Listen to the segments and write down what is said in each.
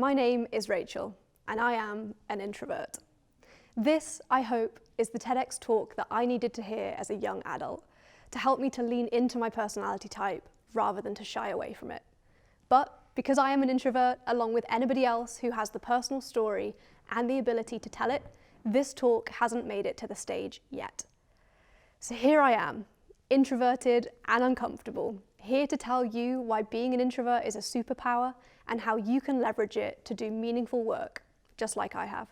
My name is Rachel, and I am an introvert. This, I hope, is the TEDx talk that I needed to hear as a young adult to help me to lean into my personality type rather than to shy away from it. But because I am an introvert, along with anybody else who has the personal story and the ability to tell it, this talk hasn't made it to the stage yet. So here I am, introverted and uncomfortable, here to tell you why being an introvert is a superpower and how you can leverage it to do meaningful work, just like I have.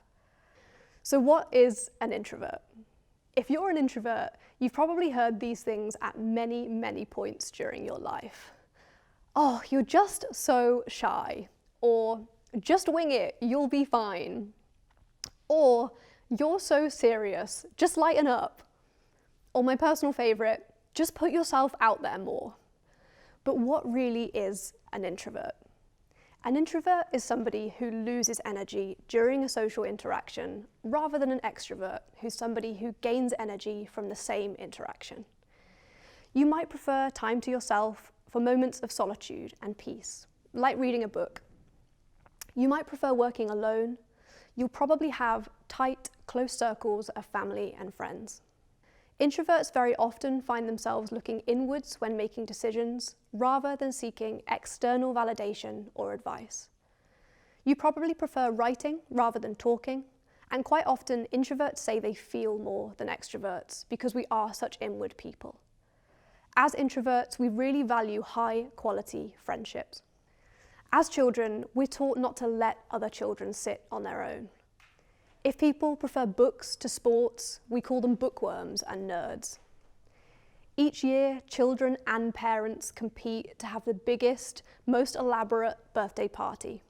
So what is an introvert? If you're an introvert, you've probably heard these things at many, many points during your life. Oh, you're just so shy, or just wing it, you'll be fine. Or you're so serious, just lighten up. Or my personal favorite, just put yourself out there more. But what really is an introvert? An introvert is somebody who loses energy during a social interaction rather than an extrovert who's somebody who gains energy from the same interaction. You might prefer time to yourself for moments of solitude and peace, like reading a book. You might prefer working alone. You'll probably have tight, close circles of family and friends. Introverts very often find themselves looking inwards when making decisions, rather than seeking external validation or advice. You probably prefer writing rather than talking, and quite often introverts say they feel more than extroverts because we are such inward people. As introverts, we really value high-quality friendships. As children, we're taught not to let other children sit on their own. If people prefer books to sports, we call them bookworms and nerds. Each year, children and parents compete to have the biggest, most elaborate birthday party.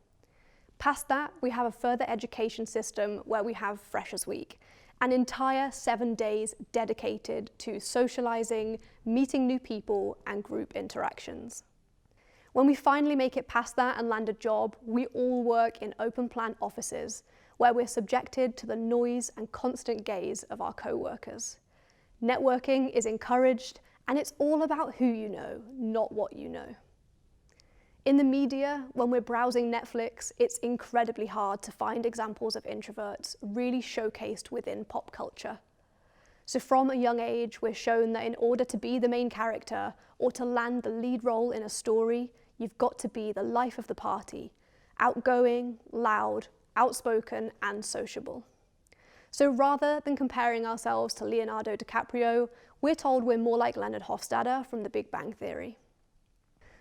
Past that, we have a further education system where we have Freshers' Week, an entire 7 days dedicated to socializing, meeting new people, and group interactions. When we finally make it past that and land a job, we all work in open plan offices where we're subjected to the noise and constant gaze of our co-workers. Networking is encouraged, and it's all about who you know, not what you know. In the media, when we're browsing Netflix, it's incredibly hard to find examples of introverts really showcased within pop culture. So from a young age, we're shown that in order to be the main character or to land the lead role in a story, you've got to be the life of the party, outgoing, loud, outspoken, and sociable. So rather than comparing ourselves to Leonardo DiCaprio, we're told we're more like Leonard Hofstadter from The Big Bang Theory.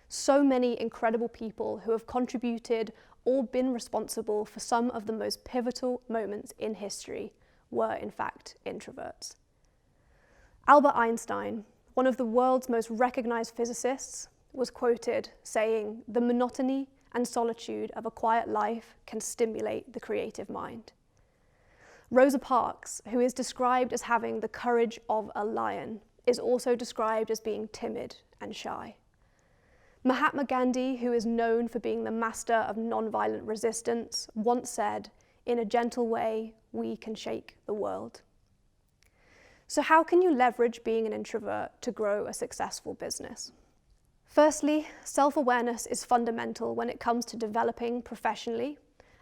So many incredible people who have contributed or been responsible for some of the most pivotal moments in history were in fact introverts. Albert Einstein, one of the world's most recognized physicists, was quoted saying, "The monotony and solitude of a quiet life can stimulate the creative mind." Rosa Parks, who is described as having the courage of a lion, is also described as being timid and shy. Mahatma Gandhi, who is known for being the master of nonviolent resistance, once said, "In a gentle way, we can shake the world." So how can you leverage being an introvert to grow a successful business? Firstly, self-awareness is fundamental when it comes to developing professionally,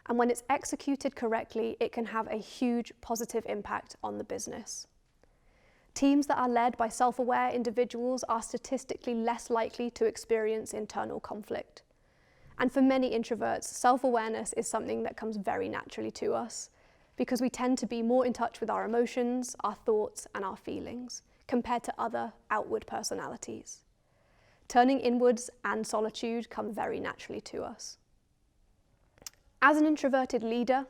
and when it's executed correctly, it can have a huge positive impact on the business. Teams that are led by self-aware individuals are statistically less likely to experience internal conflict. And for many introverts, self-awareness is something that comes very naturally to us because we tend to be more in touch with our emotions, our thoughts, and our feelings compared to other outward personalities. Turning inwards and solitude come very naturally to us. As an introverted leader,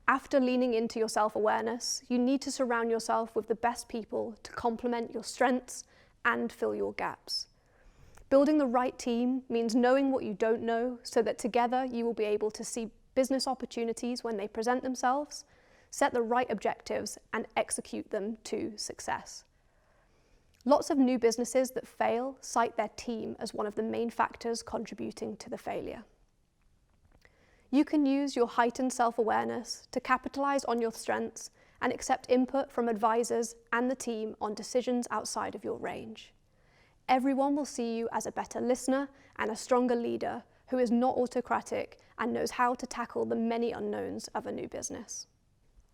after leaning into your self-awareness, you need to surround yourself with the best people to complement your strengths and fill your gaps. Building the right team means knowing what you don't know so that together you will be able to see business opportunities when they present themselves, set the right objectives, and execute them to success. Lots of new businesses that fail cite their team as one of the main factors contributing to the failure. You can use your heightened self-awareness to capitalize on your strengths and accept input from advisors and the team on decisions outside of your range. Everyone will see you as a better listener and a stronger leader who is not autocratic and knows how to tackle the many unknowns of a new business.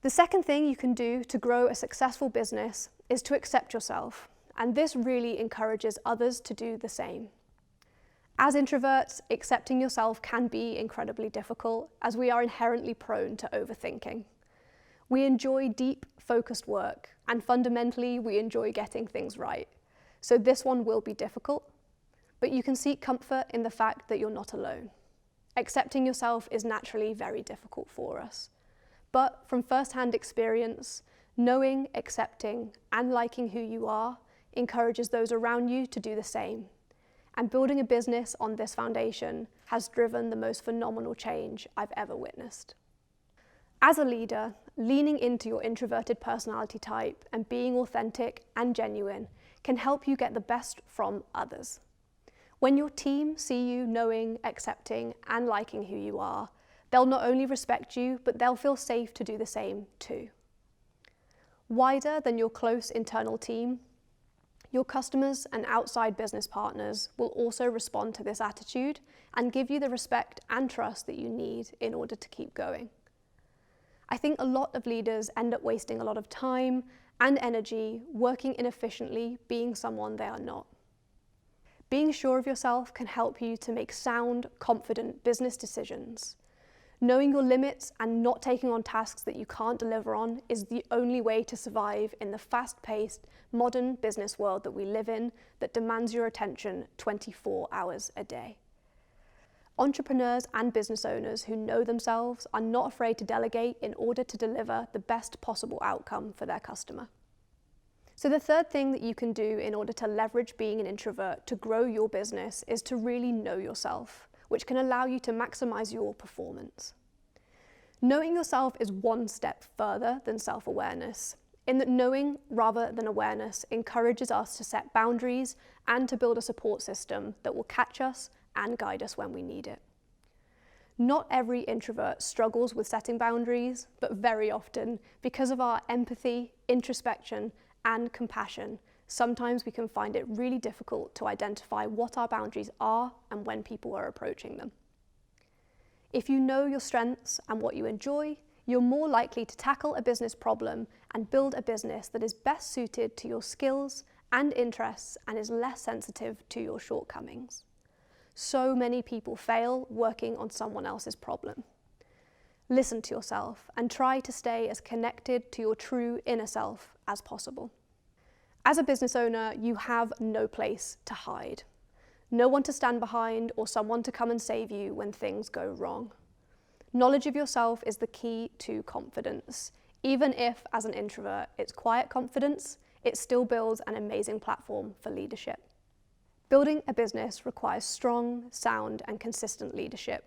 The second thing you can do to grow a successful business is to accept yourself, and this really encourages others to do the same. As introverts, accepting yourself can be incredibly difficult as we are inherently prone to overthinking. We enjoy deep, focused work, and fundamentally we enjoy getting things right. So this one will be difficult, but you can seek comfort in the fact that you're not alone. Accepting yourself is naturally very difficult for us. But from first-hand experience, knowing, accepting, and liking who you are encourages those around you to do the same. And building a business on this foundation has driven the most phenomenal change I've ever witnessed. As a leader, leaning into your introverted personality type and being authentic and genuine can help you get the best from others. When your team see you knowing, accepting, and liking who you are, they'll not only respect you, but they'll feel safe to do the same too. Wider than your close internal team, your customers and outside business partners will also respond to this attitude and give you the respect and trust that you need in order to keep going. I think a lot of leaders end up wasting a lot of time and energy working inefficiently being someone they are not. Being sure of yourself can help you to make sound, confident business decisions. Knowing your limits and not taking on tasks that you can't deliver on is the only way to survive in the fast-paced, modern business world that we live in that demands your attention 24 hours a day. Entrepreneurs and business owners who know themselves are not afraid to delegate in order to deliver the best possible outcome for their customer. So the third thing that you can do in order to leverage being an introvert to grow your business is to really know yourself, which can allow you to maximize your performance. Knowing yourself is one step further than self-awareness, in that knowing rather than awareness encourages us to set boundaries and to build a support system that will catch us and guide us when we need it. Not every introvert struggles with setting boundaries, but very often, because of our empathy, introspection, and compassion, sometimes we can find it really difficult to identify what our boundaries are and when people are approaching them. If you know your strengths and what you enjoy, you're more likely to tackle a business problem and build a business that is best suited to your skills and interests and is less sensitive to your shortcomings. So many people fail working on someone else's problem. Listen to yourself and try to stay as connected to your true inner self as possible. As a business owner, you have no place to hide. No one to stand behind or someone to come and save you when things go wrong. Knowledge of yourself is the key to confidence. Even if, as an introvert, it's quiet confidence, it still builds an amazing platform for leadership. Building a business requires strong, sound, and consistent leadership.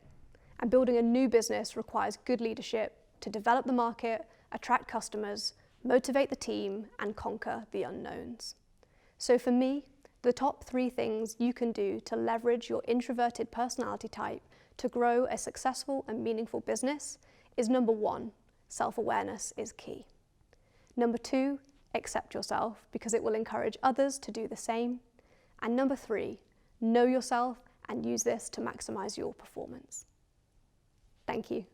And building a new business requires good leadership to develop the market, attract customers, motivate the team, and conquer the unknowns. So for me, the top 3 things you can do to leverage your introverted personality type to grow a successful and meaningful business is number 1, self-awareness is key. Number 2, accept yourself because it will encourage others to do the same. And number 3, know yourself and use this to maximize your performance. Thank you.